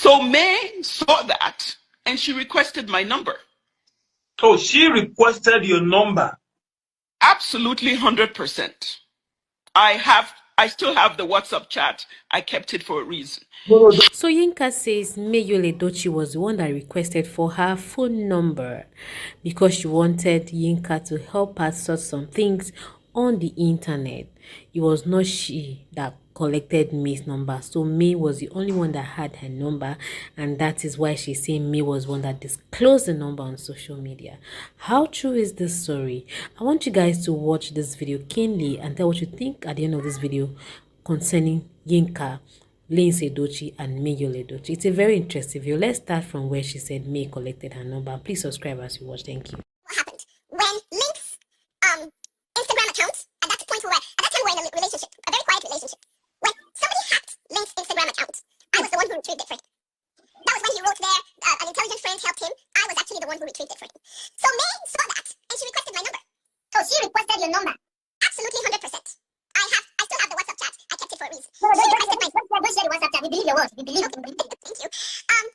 So May saw that and she requested my number. Oh, she requested your number. Absolutely 100%. I still have the WhatsApp chat. I kept it for a reason. So Yinka says Yul Edochie was the one that requested for her phone number because she wanted Yinka to help her sort some things on the internet. It was not she that collected May's number. So May was the only one that had her number, and that is why she's saying May was one that disclosed the number on social media. How true is this story? I want you guys to watch this video keenly and tell what you think at the end of this video concerning Yinka, Yul Edochie, and Yul Edochie. It's a very interesting video. Let's start from where she said May collected her number. Please subscribe as you watch. Thank you. What happened when Link's Instagram account at that point at that time we were in a relationship, a very quiet relationship. When somebody hacked Link's Instagram account, I was the one who retrieved it for him. That was when he wrote there, an intelligent friend helped him. I was actually the one who retrieved it for him. So May saw that and she requested my number. Oh, she requested your number. Absolutely 100%. I still have the WhatsApp chat. I kept it for a reason. No, don't share the WhatsApp chat. We believe your words. We believe. Okay. Thank you. And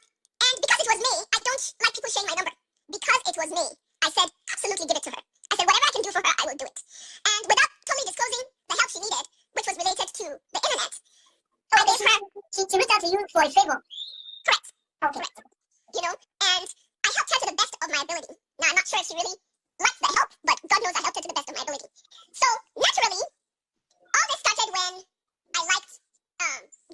because it was me, I don't like people sharing my number. Because it was me, I said absolutely give it to her. I said whatever I can do for her, I will do it. And without totally disclosing the help she needed, which was related to the internet, I gave her. She reached out to you for a favor. Correct. Okay. Correct. You know, and I helped her to the best of my ability. Now I'm not sure if she really liked the help, but God knows I helped her to the best of my ability. So naturally, all this started when I liked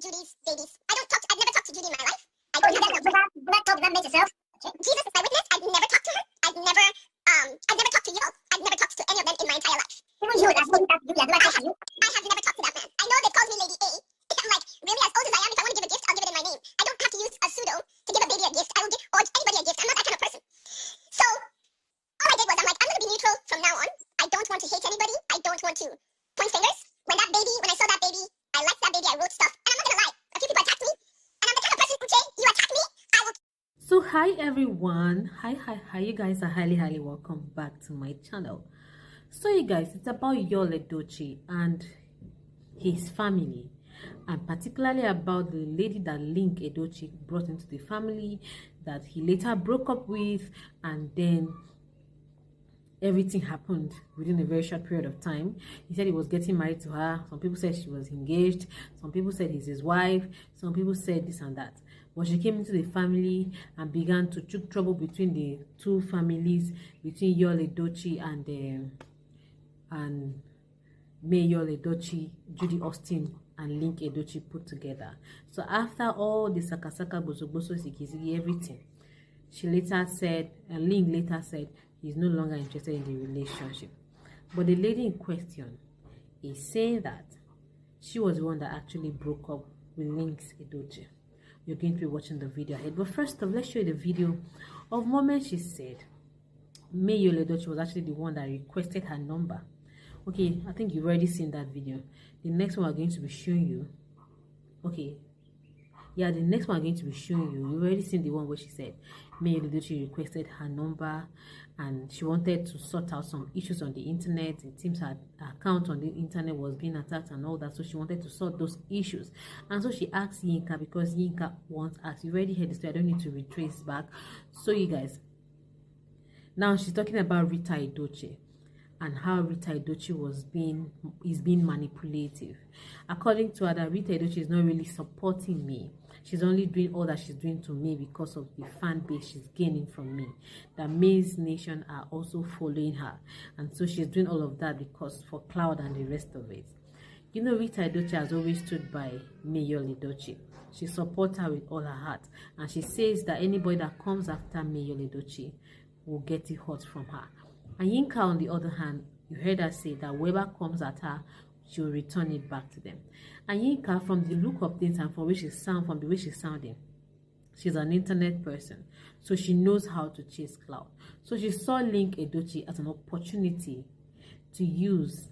Judy's babies. I've never talked to Judy in my life. You never talked to that yourself? Okay. Jesus is my witness. I've never talked to her. I've never talked to y'all. I've never talked to any of them in my entire life. Even you, that's what you have to do. I have never talked to that man. I know they called me Lady A. I'm like, really, as old as I am, if I want to give a gift, I'll give it in my name. I don't have to use a pseudo to give a baby a gift. I will give, or anybody a gift. I'm not that kind of person. So, all I did was, I'm like, I'm going to be neutral from now on. I don't want to hate anybody. I don't want to point fingers. When I saw that baby, I liked that baby, I wrote stuff. And I'm not going to lie. A few people attacked me. And I'm the kind of person, Uche, you attack me, I will. So hi everyone. Hi. You guys are highly welcome back to my channel. So you guys, it's about Yul Edochie and his family, and particularly about the lady that Linc Edochie brought into the family that he later broke up with, and then everything happened within a very short period of time. He said he was getting married to her. Some people said she was engaged. Some people said he's his wife. Some people said this and that. But she came into the family and began to choke trouble between the two families, between Yul Edochie and May Yul Edochie, Judy Austin, and Linc Edochie put together. So after all the sakasaka, boso, sikisiki, everything, she later said, and Linc later said, he's no longer interested in the relationship. But the lady in question is saying that she was the one that actually broke up with Linc Edochie. You're going to be watching the video ahead. But first off, let's show you the video of moment she said May Yul Edochie was actually the one that requested her number. Okay, I think you've already seen that video. The next one we're going to be showing you. Okay. Yeah, the next one I'm going to be showing you. You've already seen the one where she said May Yul Edochie requested her number and she wanted to sort out some issues on the internet. It seems her account on the internet was being attacked and all that, so she wanted to sort those issues. And so she asked Yinka, because Yinka once asked. You already heard the story, I don't need to retrace back. So you guys, now she's talking about Rita Edochie and how Rita Edochie is being manipulative. According to her, that Rita Edochie is not really supporting me. She's only doing all that she's doing to me because of the fan base she's gaining from me. That May's Nation are also following her. And so she's doing all of that because for cloud and the rest of it. You know, Rita Edochie has always stood by May Yul Edochie. She supports her with all her heart. And she says that anybody that comes after May Yul Edochie will get it hot from her. And Yinka, on the other hand, you heard her say that whoever comes at her, she will return it back to them. And Yinka, from the look of things and from the way she's sounding, she's an internet person. So she knows how to chase clout. So she saw Linc Edochie as an opportunity to use,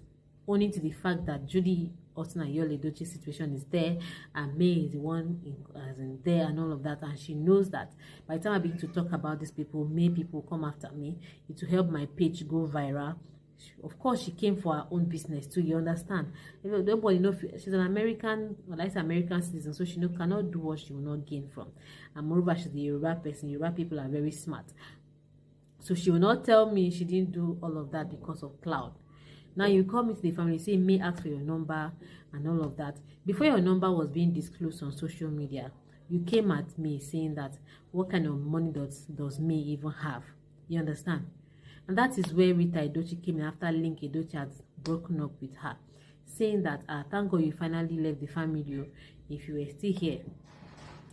owing to the fact that Judy Austin and Yul Edochie situation is there, and May is the one in there and all of that, and she knows that by the time I begin to talk about these people, May people come after me, it will help my page go viral. Of course, she came for her own business too. You understand? Nobody know she's an American, well, like American citizen, so she cannot do what she will not gain from. And moreover, she's the Yoruba person. Yoruba people are very smart, so she will not tell me she didn't do all of that because of cloud. Now you come into the family, say May ask for your number and all of that. Before your number was being disclosed on social media, you came at me saying that what kind of money does May even have? You understand? And that is where Rita Edochie came in after linc Edochie had broken up with her, saying that thank God you finally left the family. If you were still here,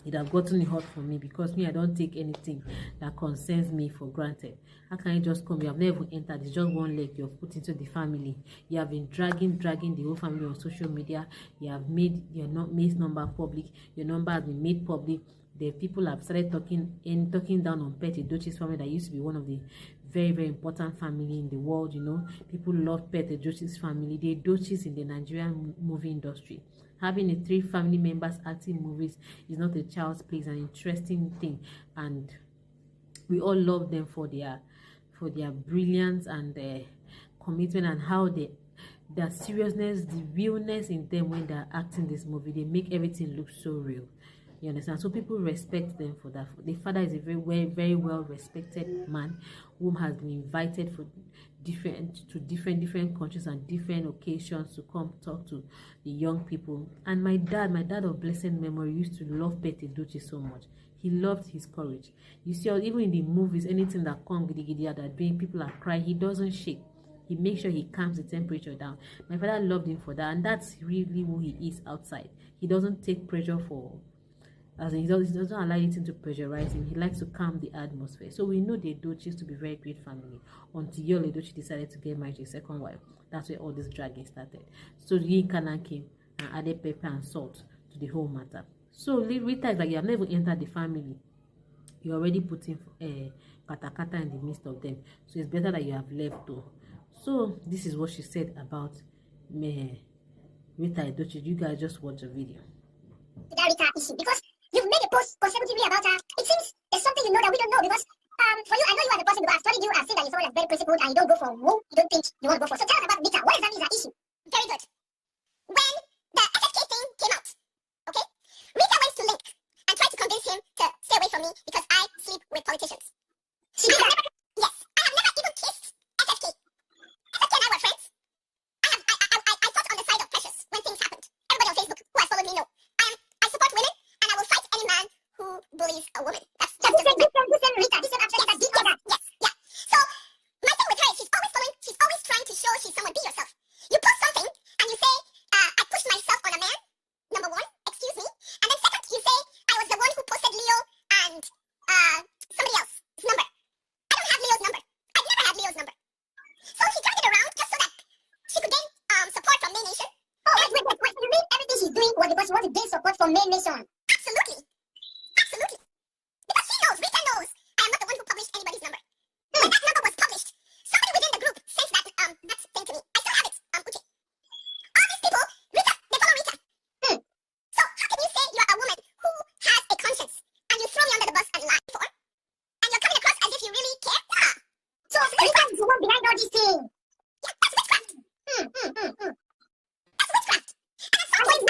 it have gotten hot for me, because me, I don't take anything that concerns me for granted. How can you just come? You have never entered. It's just one leg you've put into the family. You have been dragging the whole family on social media. You have made your May's number public. Your number has been made public. The people have started talking down on Pet Edochie's family that used to be one of the very, very important family in the world. You know, people love Pet Edochie's family. The Edochies in the Nigerian movie industry. Having a 3 family members acting movies is not a child's play. It's an interesting thing, and we all love them for their brilliance and their commitment, and how their seriousness, the realness in them when they're acting this movie. They make everything look so real. You understand? So people respect them for that. The father is a very well respected man whom has been invited for different countries and different occasions to come talk to the young people. And my dad of blessed memory used to love Pet Edochie so much. He loved his courage. You see, even in the movies, anything that comes that doing, people are crying, he doesn't shake. He makes sure he calms the temperature down. My father loved him for that, and that's really who he is outside. He doesn't take pressure for, as in, he doesn't allow anything to pressurize him. He likes to calm the atmosphere. So we know the Edochies to be very great family until Yul Edochie decided to get married to a second wife. That's where all this dragging started. So Yinka came and added pepper and salt to the whole matter. So Rita is like, you have never entered the family. You're already putting katakata in the midst of them. So it's better that you have left though. So this is what she said about Rita Edochie. You guys just watch the video. That Rita issue, because you've made a post consecutively about her. It seems there's something you know that we don't know, because for you, I know you are the person who has studied you, I've seen that you're someone that's very principled and you don't go for who you don't think you want to go for. So tell us about Rita. What exactly is her issue? Very good. When the FFK thing came out, okay, Rita went to Link and tried to convince him to stay away from me because I sleep with politicians. She did that. Yes, I have never even kissed FFK. FFK and I were friends. I fought on the side of Precious when things happened. Everybody on Facebook who has followed me know. I support women and I will fight any man who bullies a woman. That's just Rita. This actually has did all that. Yes, yeah. So my thing with her is she's always trying to show she's someone. Be yourself. You post something and you say, I pushed myself on a man. Number one, excuse me. And then second, you say I was the one who posted Leo and somebody else's number. I don't have Leo's number. I've never had Leo's number. So she dragged it around just so that she could gain support from May Nation. Oh, wait. You mean everything she's doing was because she wants to gain support from May Nation? Absolutely. Absolutely. Because she knows, Rita knows, I am not the one who published anybody's number. When that number was published, somebody within the group sent that thing to me. I still have it, Uche. All these people, Rita, they follow Rita. So how can you say you're a woman who has a conscience and you throw me under the bus and lie for? And you're coming across as if you really care? Nah. So Rita is the one behind all these things. Yeah, that's witchcraft. That's witchcraft. And at some point,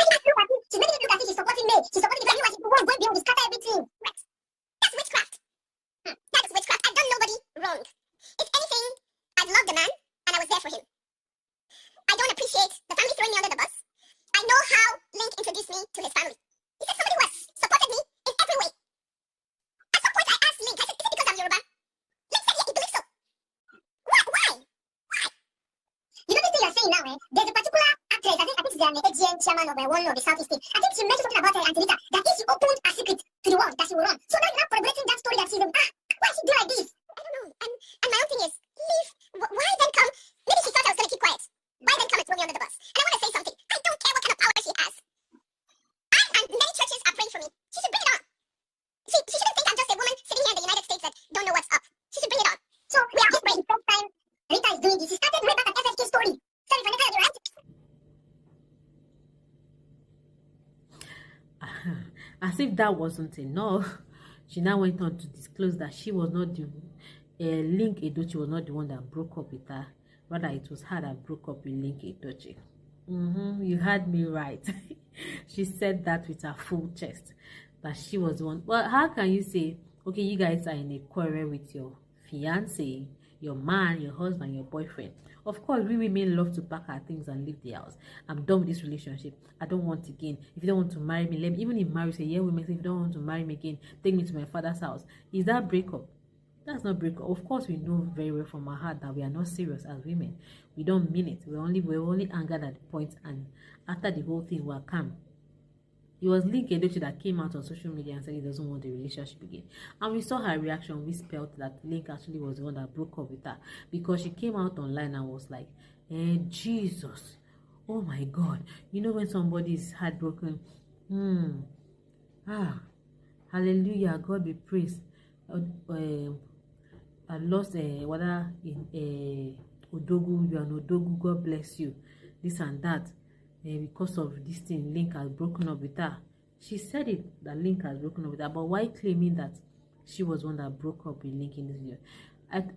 she's making it look as if she's supporting me. She's supporting the family, she's going beyond to scatter everything. Right. That's witchcraft. That is witchcraft. I've done nobody wrong. If anything, I love the man and I was there for him. I don't appreciate the family throwing me under the bus. I know how Link introduced me to his family. He said somebody who has supported me in every way. At some point, I asked Link, I said, is it because I'm Yoruba? Link said, yeah, he believes so. Why? You know this thing you're saying now, there's a particular actress, I think it's the AGM chairman of one of the Southeast State. I think she mentioned something about her Angelita, that if she opened a secret to the world, that she will run. So now you're not corroborating that story that she's why she do like this? I don't know. And my own thing is, leave. Why then come? Maybe she thought I was going to keep quiet. Why then come and throw me under the bus? And I want to say something. I don't care what kind of power she has. And many churches are praying for me. She should bring it on. She shouldn't think I'm just a woman sitting here in the United States that don't know what's up. She should bring it on. So we are just praying. The first time Rita is doing this. She started way back at FFK story. Sorry for the right? As if that wasn't enough, she now went on to disclose that she was not the linc Edochie was not the one that broke up with her, Rather, it was her that broke up with Link Edochie. You heard me right. She said that with her full chest, that she was one. Well, how can you say, okay, you guys are in a quarrel with your fiance, your man, your husband, your boyfriend? Of course, we women love to pack our things and leave the house. I'm done with this relationship. I don't want again. If you don't want to marry me, let me. Even if marriage, say, yeah, women say, if you don't want to marry me again, take me to my father's house. Is that breakup? That's not breakup. Of course, we know very well from our heart that we are not serious as women. We don't mean it. We're only angered at the point, and after the whole thing, we're calm. It was Link Edochie that came out on social media and said he doesn't want the relationship again. And we saw her reaction. We felt that Link actually was the one that broke up with her, because she came out online and was like, Jesus, oh my God. You know when somebody is heartbroken, hallelujah, God be praised. I lost whether in Odogu, you are an Odogu, God bless you, this and that. Because of this thing, Link has broken up with her. She said it, that Link has broken up with her, but why claiming that she was one that broke up with Link in this video?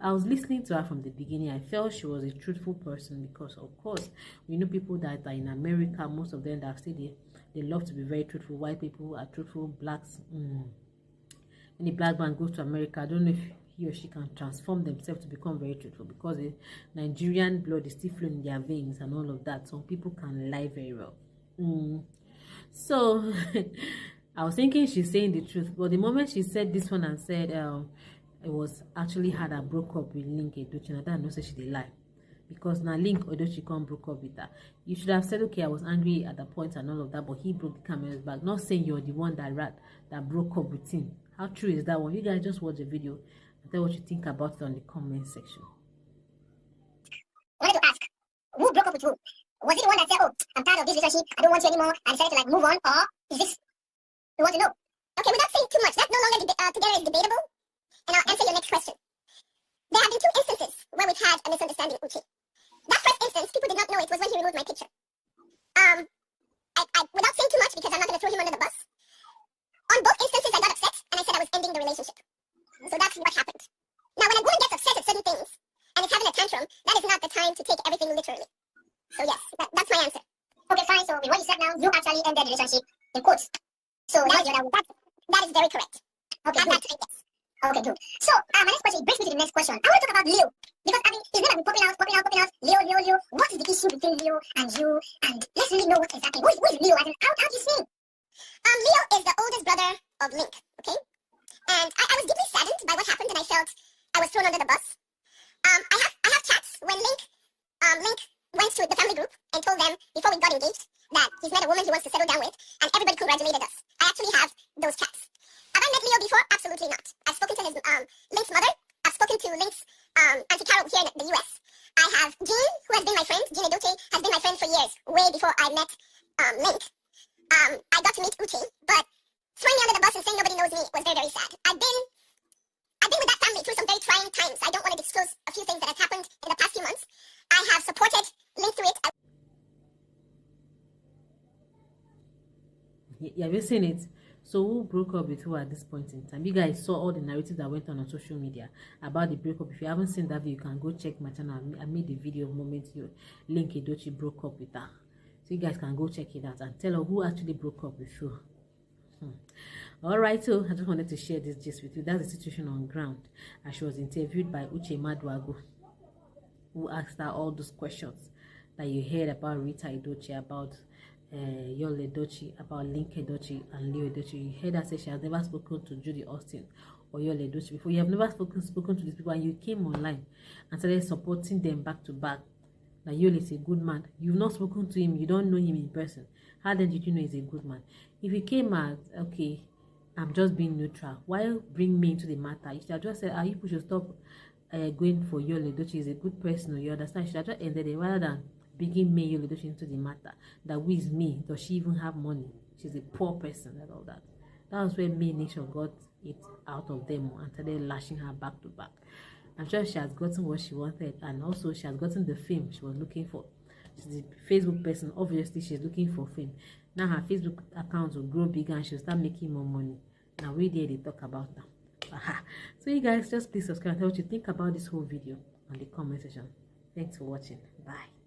I was listening to her from the beginning. I felt she was a truthful person, because of course we know people that are in America, most of them that say they love to be very truthful. White people are truthful, blacks. When the black man goes to America, I don't know if he or she can transform themselves to become very truthful, because the Nigerian blood is still flowing in their veins and all of that. Some people can lie very well. So I was thinking she's saying the truth, but the moment she said this one and said it was actually her that broke up with Link Edochie, and I don't know, say she did lie, because now Link Edochie can't broke up with her. You should have said, okay, I was angry at the point and all of that, but he broke the camel's back. Not saying you're the one that broke up with him. How true is that one? You guys just watch the video and tell what you think about it on the comment section. I wanted to ask, who broke up with who? Was it the one that said, oh, I'm tired of this relationship, I don't want you anymore, and decided to like move on, or is this, we want to know? Okay, without saying too much, that's no longer together is debatable, and I'll answer your next question. There have been two instances where we've had a misunderstanding, Uche. That first instance, people did not know it, was when he removed my picture. Without saying too much, because I'm not going to throw him under the bus, on both instances I got upset, and I said I was ending the relationship. So that's what happened. Now, when a woman gets upset at certain things, and is having a tantrum, that is not the time to take everything literally. So yes, that's my answer. Okay, fine. So with what you said now, you actually ended the relationship, in quotes. So that is very correct. Okay, good. Yes. Okay, good. So my next question, it brings me to the next question. I want to talk about Leo, because I mean, his name has been popping out. Leo. What is the issue between Leo and you? And let's really know what exactly. Who is Leo? And how do you see him? Leo is the oldest brother of Link. Okay, and I was deeply saddened by what happened, and I felt I was thrown under the bus. I have chats when Link went to the family group and told them before we got engaged that he's met a woman he wants to settle down with, and everybody congratulated us. I actually have those chats. Have I met Leo before? Absolutely not. I've spoken to his Link's mother. I've spoken to Link's Auntie Carol here in the US. I have Jean, who has been my friend. Jean Edochie has been my friend for years, way before I met Link. I got to meet Uche, but throwing me under the bus and saying nobody knows me was very, very sad. I've been with that family through some very trying times. I don't want to disclose a few things that have happened in the past few months. I have supported Link through it. Have you seen it? So who broke up with who at this point in time? You guys saw all the narratives that went on social media about the breakup. If you haven't seen that video, you can go check my channel. I made the video of moments you Link Edochie broke up with her. So you guys can go check it out and tell her who actually broke up with who. Alright, so I just wanted to share this gist with you. That's the situation on ground. And she was interviewed by Uche Maduago, who asked her all those questions that you heard about Rita Edochie, about Yul Edochie, about Link Edochie and Leo Edochie. You heard her say she has never spoken to Judy Austin or Yul Edochie before. You have never spoken to these people, and you came online and started supporting them back to back. Now Yul is a good man. You've not spoken to him. You don't know him in person. How then did you know he's a good man? If you came as, okay, I'm just being neutral, why bring me into the matter? You should have just said, you people should stop going for Yul Edochie. He's a good person. You understand? You should have just ended it rather than bringing me Yul Edochie into the matter. That who is me? Does she even have money? She's a poor person and all that. That was where me Nation got it out of them and started lashing her back to back. I'm sure she has gotten what she wanted, and also she has gotten the fame she was looking for. She's a Facebook person. Obviously, she's looking for fame. Now her Facebook account will grow bigger and she'll start making more money. Now we there they talk about now. So you guys just please subscribe and tell what you think about this whole video on the comment section. Thanks for watching. Bye.